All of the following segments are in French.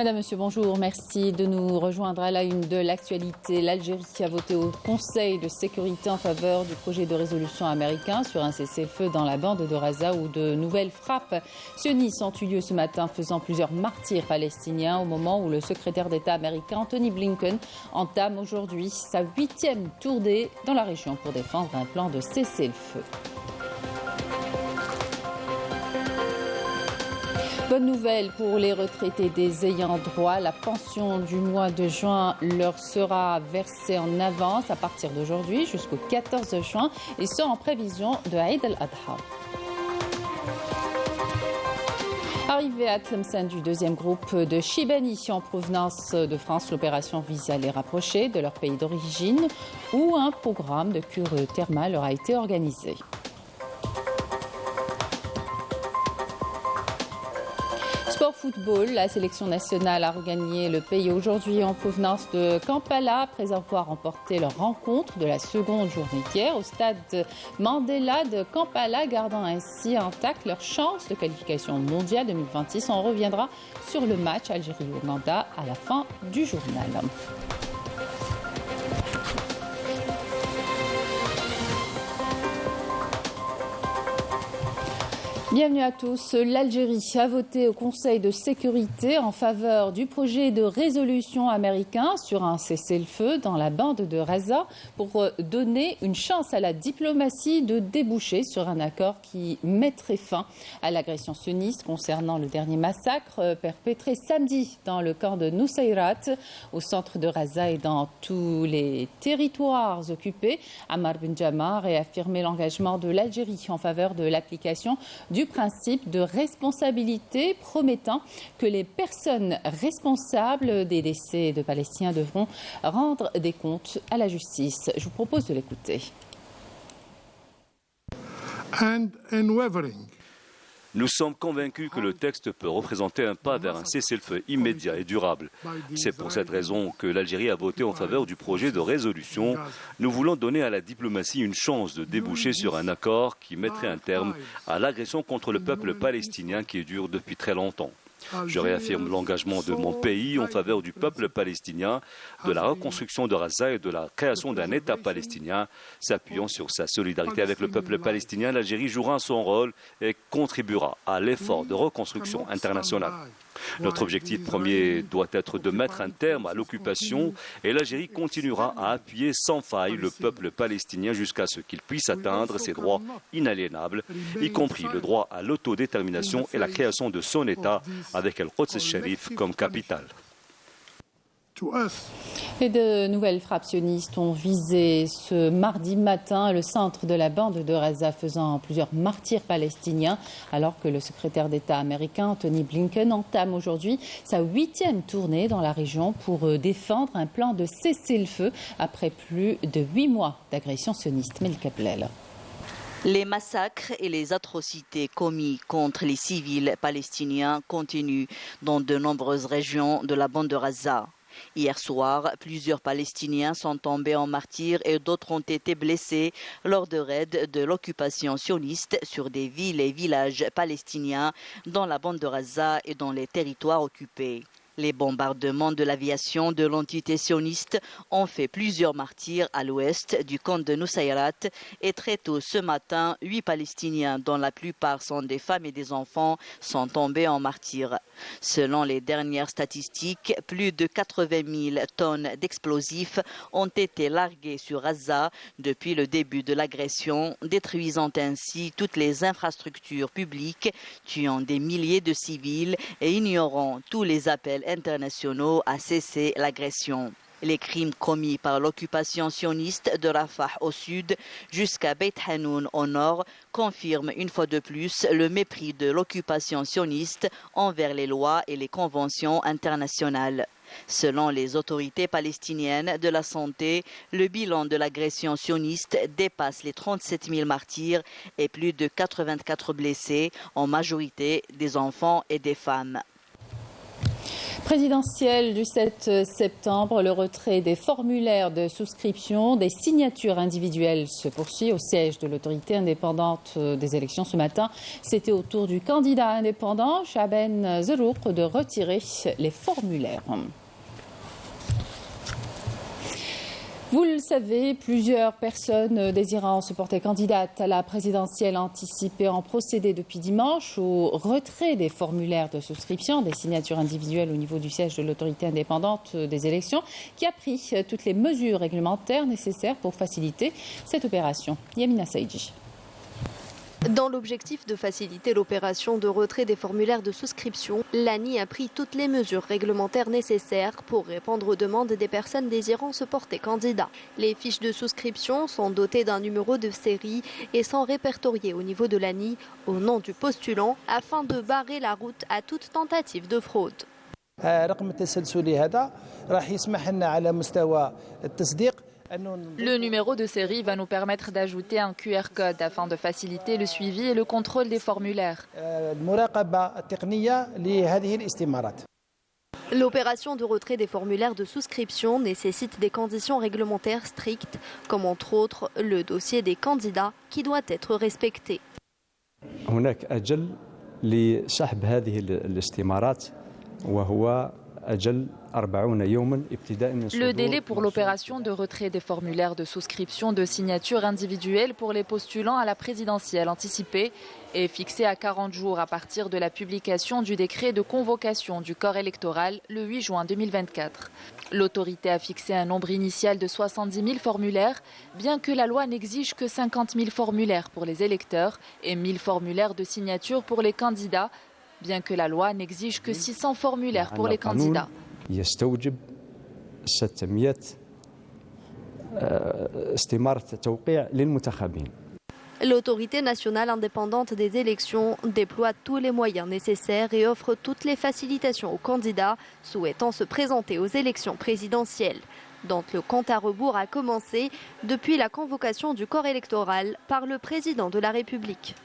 Madame, Monsieur, bonjour. Merci de nous rejoindre à la une de l'actualité. L'Algérie a voté au Conseil de sécurité en faveur du projet de résolution américain sur un cessez-le-feu dans la bande de Gaza où de nouvelles frappes sionistes ont eu lieu ce matin, faisant plusieurs martyrs palestiniens au moment où le secrétaire d'État américain Anthony Blinken entame aujourd'hui sa 8e tournée dans la région pour défendre un plan de cessez-le-feu. Bonne nouvelle pour les retraités des ayants droit. La pension du mois de juin leur sera versée en avance à partir d'aujourd'hui jusqu'au 14 juin et ce en prévision de Eid al-Adha. Arrivé à Tlemcen du deuxième groupe de Chibani en provenance de France, l'opération vise à les rapprocher de leur pays d'origine où un programme de cure thermale leur a été organisé. Sport football, la sélection nationale a regagné le pays aujourd'hui en provenance de Kampala après avoir remporté leur rencontre de la seconde journée d'hier au stade Mandela de Kampala, gardant ainsi intact leur chance de qualification mondiale 2026. On reviendra sur le match Algérie-Ouganda à la fin du journal. Bienvenue à tous. L'Algérie a voté au Conseil de sécurité en faveur du projet de résolution américain sur un cessez-le-feu dans la bande de Gaza pour donner une chance à la diplomatie de déboucher sur un accord qui mettrait fin à l'agression sioniste concernant le dernier massacre perpétré samedi dans le camp de Nusayrat au centre de Gaza et dans tous les territoires occupés. Ammar Benjama a réaffirmé l'engagement de l'Algérie en faveur de l'application du principe de responsabilité, promettant que les personnes responsables des décès de Palestiniens devront rendre des comptes à la justice. Je vous propose de l'écouter. Nous sommes convaincus que le texte peut représenter un pas vers un cessez-le-feu immédiat et durable. C'est pour cette raison que l'Algérie a voté en faveur du projet de résolution. Nous voulons donner à la diplomatie une chance de déboucher sur un accord qui mettrait un terme à l'agression contre le peuple palestinien qui dure depuis très longtemps. Je réaffirme l'engagement de mon pays en faveur du peuple palestinien, de la reconstruction de Gaza et de la création d'un État palestinien. S'appuyant sur sa solidarité avec le peuple palestinien, l'Algérie jouera son rôle et contribuera à l'effort de reconstruction internationale. Notre objectif premier doit être de mettre un terme à l'occupation et l'Algérie continuera à appuyer sans faille le peuple palestinien jusqu'à ce qu'il puisse atteindre ses droits inaliénables, y compris le droit à l'autodétermination et la création de son État avec El-Quds Sharif comme capitale. Et de nouvelles frappes sionistes ont visé ce mardi matin le centre de la bande de Gaza, faisant plusieurs martyrs palestiniens, alors que le secrétaire d'État américain Anthony Blinken entame aujourd'hui sa 8e tournée dans la région pour défendre un plan de cessez-le-feu après plus de 8 mois d'agression sioniste. Melika Blel. Les massacres et les atrocités commis contre les civils palestiniens continuent dans de nombreuses régions de la bande de Gaza. Hier soir, plusieurs Palestiniens sont tombés en martyrs et d'autres ont été blessés lors de raids de l'occupation sioniste sur des villes et villages palestiniens dans la bande de Gaza et dans les territoires occupés. Les bombardements de l'aviation de l'entité sioniste ont fait plusieurs martyrs à l'ouest du camp de Nusayrat et très tôt ce matin, 8 Palestiniens, dont la plupart sont des femmes et des enfants, sont tombés en martyrs. Selon les dernières statistiques, plus de 80 000 tonnes d'explosifs ont été larguées sur Gaza depuis le début de l'agression, détruisant ainsi toutes les infrastructures publiques, tuant des milliers de civils et ignorant tous les appels internationaux à cesser l'agression. Les crimes commis par l'occupation sioniste de Rafah au sud jusqu'à Beit Hanoun au nord confirment une fois de plus le mépris de l'occupation sioniste envers les lois et les conventions internationales. Selon les autorités palestiniennes de la santé, le bilan de l'agression sioniste dépasse les 37 000 martyrs et plus de 84 blessés, en majorité des enfants et des femmes. Présidentielle du 7 septembre, le retrait des formulaires de souscription des signatures individuelles se poursuit au siège de l'autorité indépendante des élections ce matin. C'était au tour du candidat indépendant, Chaben Zerouk, de retirer les formulaires. Vous le savez, plusieurs personnes désirant se porter candidates à la présidentielle anticipée ont procédé depuis dimanche au retrait des formulaires de souscription des signatures individuelles au niveau du siège de l'autorité indépendante des élections, qui a pris toutes les mesures réglementaires nécessaires pour faciliter cette opération. Yamina Saïdji. Dans l'objectif de faciliter l'opération de retrait des formulaires de souscription, l'ANI a pris toutes les mesures réglementaires nécessaires pour répondre aux demandes des personnes désirant se porter candidat. Les fiches de souscription sont dotées d'un numéro de série et sont répertoriées au niveau de l'ANI au nom du postulant afin de barrer la route à toute tentative de fraude. Le numéro de série va nous permettre d'ajouter un QR code afin de faciliter le suivi et le contrôle des formulaires. L'opération de retrait des formulaires de souscription nécessite des conditions réglementaires strictes, comme entre autres le dossier des candidats qui doit être respecté. Le délai pour l'opération de retrait des formulaires de souscription de signatures individuelles pour les postulants à la présidentielle anticipée est fixé à 40 jours à partir de la publication du décret de convocation du corps électoral le 8 juin 2024. L'autorité a fixé un nombre initial de 70 000 formulaires, bien que la loi n'exige que 50 000 formulaires pour les électeurs et 1 000 formulaires de signature pour les candidats, bien que la loi n'exige que 600 formulaires pour les candidats. L'autorité nationale indépendante des élections déploie tous les moyens nécessaires et offre toutes les facilitations aux candidats souhaitant se présenter aux élections présidentielles, dont le compte à rebours a commencé depuis la convocation du corps électoral par le président de la République.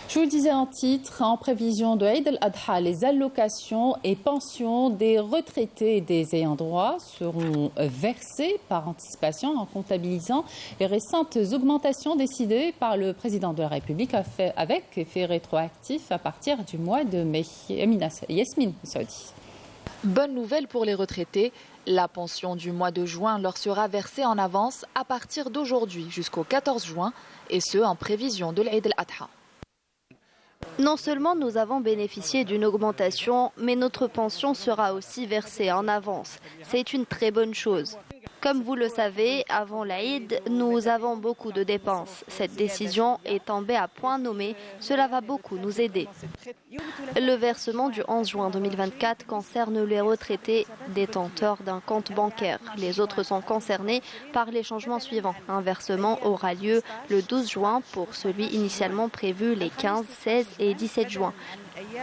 Je vous le disais en titre, en prévision de Eid al-Adha, les allocations et pensions des retraités et des ayants droit seront versées par anticipation en comptabilisant les récentes augmentations décidées par le président de la République avec effet rétroactif à partir du mois de mai. Yasmine Saudi. Bonne nouvelle pour les retraités, la pension du mois de juin leur sera versée en avance à partir d'aujourd'hui jusqu'au 14 juin, et ce en prévision de l'Eid al-Adha. Non seulement nous avons bénéficié d'une augmentation, mais notre pension sera aussi versée en avance. C'est une très bonne chose. Comme vous le savez, avant l'Aïd, nous avons beaucoup de dépenses. Cette décision est tombée à point nommé. Cela va beaucoup nous aider. Le versement du 11 juin 2024 concerne les retraités détenteurs d'un compte bancaire. Les autres sont concernés par les changements suivants. Un versement aura lieu le 12 juin pour celui initialement prévu les 15, 16 et 17 juin.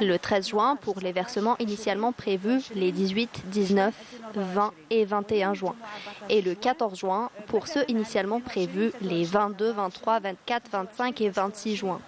Le 13 juin pour les versements initialement prévus les 18, 19, 20 et 21 juin. Et le 14 juin pour ceux initialement prévus les 22, 23, 24, 25 et 26 juin.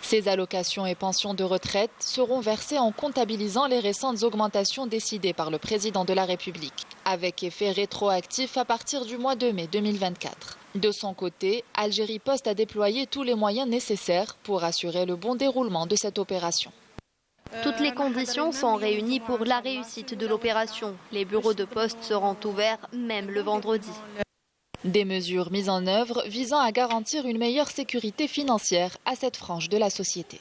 Ces allocations et pensions de retraite seront versées en comptabilisant les récentes augmentations décidées par le président de la République, avec effet rétroactif à partir du mois de mai 2024. De son côté, Algérie Post a déployé tous les moyens nécessaires pour assurer le bon déroulement de cette opération. Toutes les conditions sont réunies pour la réussite de l'opération. Les bureaux de poste seront ouverts même le vendredi. Des mesures mises en œuvre visant à garantir une meilleure sécurité financière à cette frange de la société.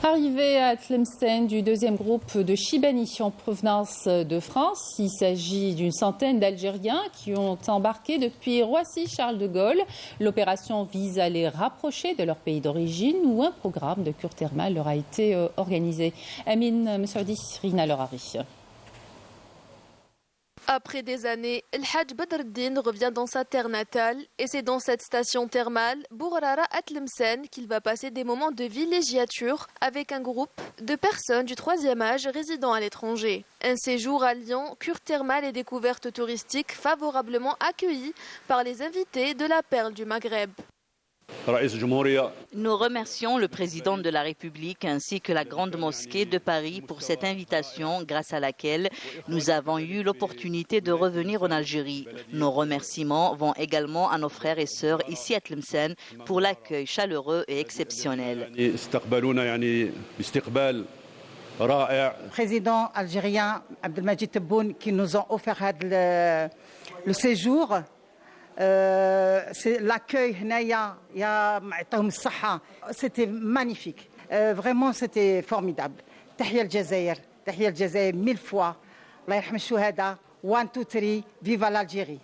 Arrivé à Tlemcen du deuxième groupe de Chibani en provenance de France, il s'agit d'une centaine d'Algériens qui ont embarqué depuis Roissy-Charles de Gaulle. L'opération vise à les rapprocher de leur pays d'origine où un programme de cure thermale leur a été organisé. Amine Messaoudi, Rina Lorari. Après des années, El Hadj Badreddin revient dans sa terre natale et c'est dans cette station thermale, Bourrara à Tlemcen, qu'il va passer des moments de villégiature avec un groupe de personnes du 3e âge résidant à l'étranger. Un séjour alliant cure thermale et découverte touristique favorablement accueilli par les invités de la perle du Maghreb. Nous remercions le président de la République ainsi que la Grande Mosquée de Paris pour cette invitation grâce à laquelle nous avons eu l'opportunité de revenir en Algérie. Nos remerciements vont également à nos frères et sœurs ici à Tlemcen pour l'accueil chaleureux et exceptionnel. Président algérien Abdelmajid Tebboune qui nous ont offert le séjour. L'accueil, c'était magnifique. Vraiment, c'était formidable. Tahia al-Jazair, 1000 fois. Allah yarham al-shuhada, 1, 2, 3, viva l'Algérie.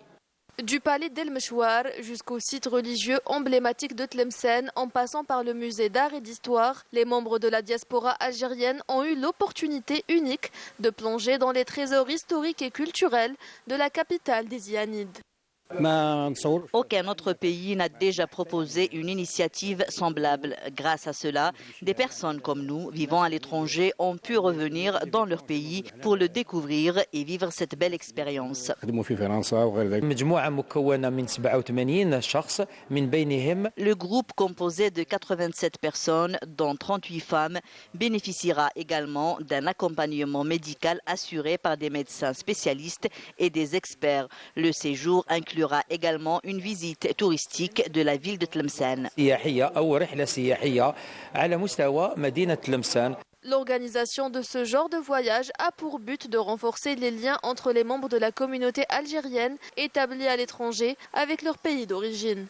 Du palais d'El Mechouar jusqu'au site religieux emblématique de Tlemcen, en passant par le musée d'art et d'histoire, les membres de la diaspora algérienne ont eu l'opportunité unique de plonger dans les trésors historiques et culturels de la capitale des Zianides. Aucun autre pays n'a déjà proposé une initiative semblable. Grâce à cela, des personnes comme nous, vivant à l'étranger, ont pu revenir dans leur pays pour le découvrir et vivre cette belle expérience. Le groupe composé de 87 personnes, dont 38 femmes, bénéficiera également d'un accompagnement médical assuré par des médecins spécialistes et des experts. Le séjour inclura également une visite touristique de la ville de Tlemcen. L'organisation de ce genre de voyage a pour but de renforcer les liens entre les membres de la communauté algérienne établis à l'étranger avec leur pays d'origine.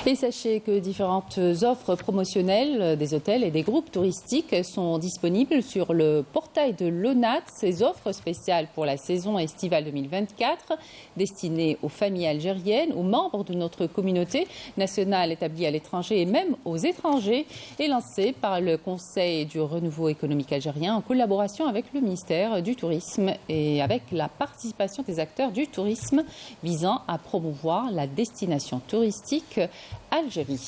Et sachez que différentes offres promotionnelles des hôtels et des groupes touristiques sont disponibles sur le portail de l'ONAT. Ces offres spéciales pour la saison estivale 2024, destinées aux familles algériennes, aux membres de notre communauté nationale établie à l'étranger et même aux étrangers, est lancée par le Conseil du renouveau économique algérien en collaboration avec le ministère du Tourisme et avec la participation des acteurs du tourisme visant à promouvoir la destination touristique Algérie.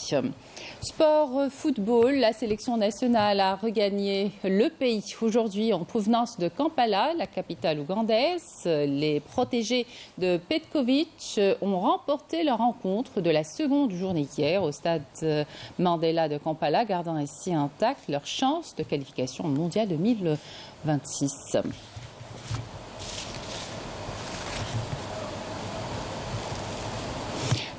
Sport football, la sélection nationale a regagné le pays aujourd'hui en provenance de Kampala, la capitale ougandaise. Les protégés de Petkovic ont remporté leur rencontre de la seconde journée hier au stade Mandela de Kampala, gardant ainsi intacte leur chance de qualification au mondial 2026.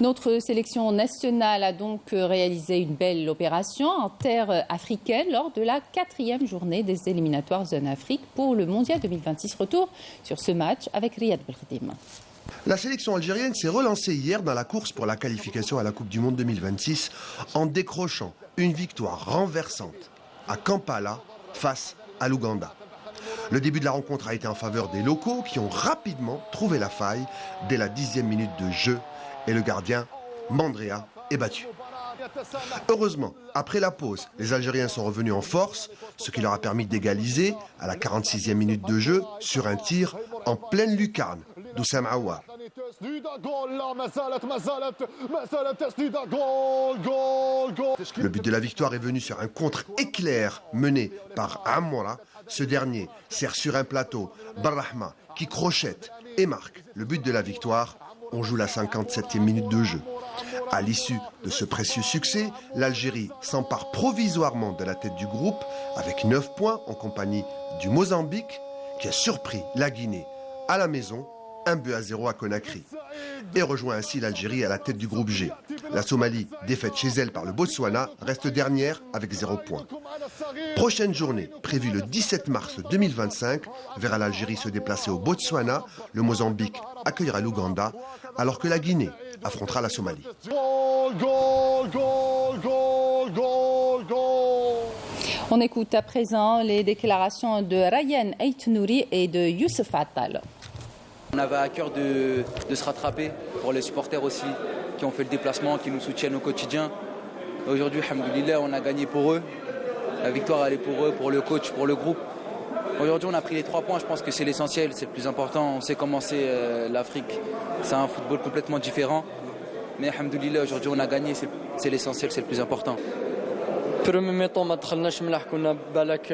Notre sélection nationale a donc réalisé une belle opération en terre africaine lors de la 4e journée des éliminatoires Zone Afrique pour le Mondial 2026. Retour sur ce match avec Riyad Belkhedim. La sélection algérienne s'est relancée hier dans la course pour la qualification à la Coupe du Monde 2026 en décrochant une victoire renversante à Kampala face à l'Ouganda. Le début de la rencontre a été en faveur des locaux qui ont rapidement trouvé la faille dès la 10e minute de jeu. Et le gardien, Mandrea, est battu. Heureusement, après la pause, les Algériens sont revenus en force, ce qui leur a permis d'égaliser à la 46e minute de jeu sur un tir en pleine lucarne d'Oussam Aouar. Le but de la victoire est venu sur un contre-éclair mené par Amoura. Ce dernier sert sur un plateau Barrahma qui crochette et marque le but de la victoire. On joue la 57e minute de jeu. À l'issue de ce précieux succès, l'Algérie s'empare provisoirement de la tête du groupe avec 9 points en compagnie du Mozambique qui a surpris la Guinée à la maison, 1-0 à Conakry. Et rejoint ainsi l'Algérie à la tête du groupe G. La Somalie, défaite chez elle par le Botswana, reste dernière avec 0 points. Prochaine journée, prévue le 17 mars 2025, verra l'Algérie se déplacer au Botswana, le Mozambique accueillera l'Ouganda, alors que la Guinée affrontera la Somalie. On écoute à présent les déclarations de Ryan Aït-Nouri et de Youssef Attal. On avait à cœur de se rattraper pour les supporters aussi, qui ont fait le déplacement, qui nous soutiennent au quotidien. Aujourd'hui, alhamdoulilah, on a gagné pour eux. La victoire, elle est pour eux, pour le coach, pour le groupe. Aujourd'hui, on a pris les 3 points. Je pense que c'est l'essentiel, c'est le plus important. On sait comment c'est l'Afrique. C'est un football complètement différent. Mais alhamdoulilah, aujourd'hui, on a gagné. C'est l'essentiel, c'est le plus important. Premier mi-temps ما دخلناش ملاح كنا بالك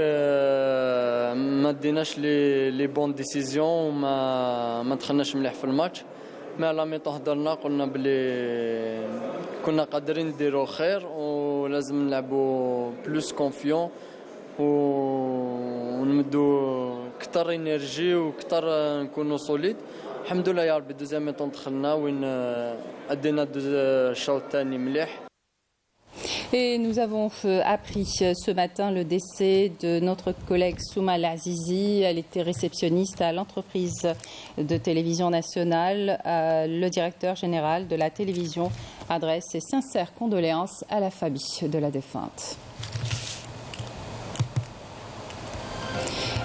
ما ديناش لي بون ديسيزيون وما دخلناش ملاح في الماتش مي على مي هضرنا قلنا بلي كنا قادرين نديرو خير ولازم نلعبوا بلوس كونفيون ونمدوا كثر انرجي وكثر نكونوا سوليد. الحمد لله يا ربي دوزيام ميطون دخلنا وين ادينا الشوط الثاني مليح. Et nous avons appris ce matin le décès de notre collègue Souma Azizi. Elle était réceptionniste à l'entreprise de télévision nationale. Le directeur général de la télévision adresse ses sincères condoléances à la famille de la défunte.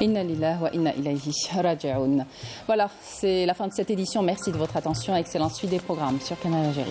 Inna lillahi wa inna ilayhi raji'un. Voilà, c'est la fin de cette édition. Merci de votre attention. Excellente suite des programmes sur Canal Algérie.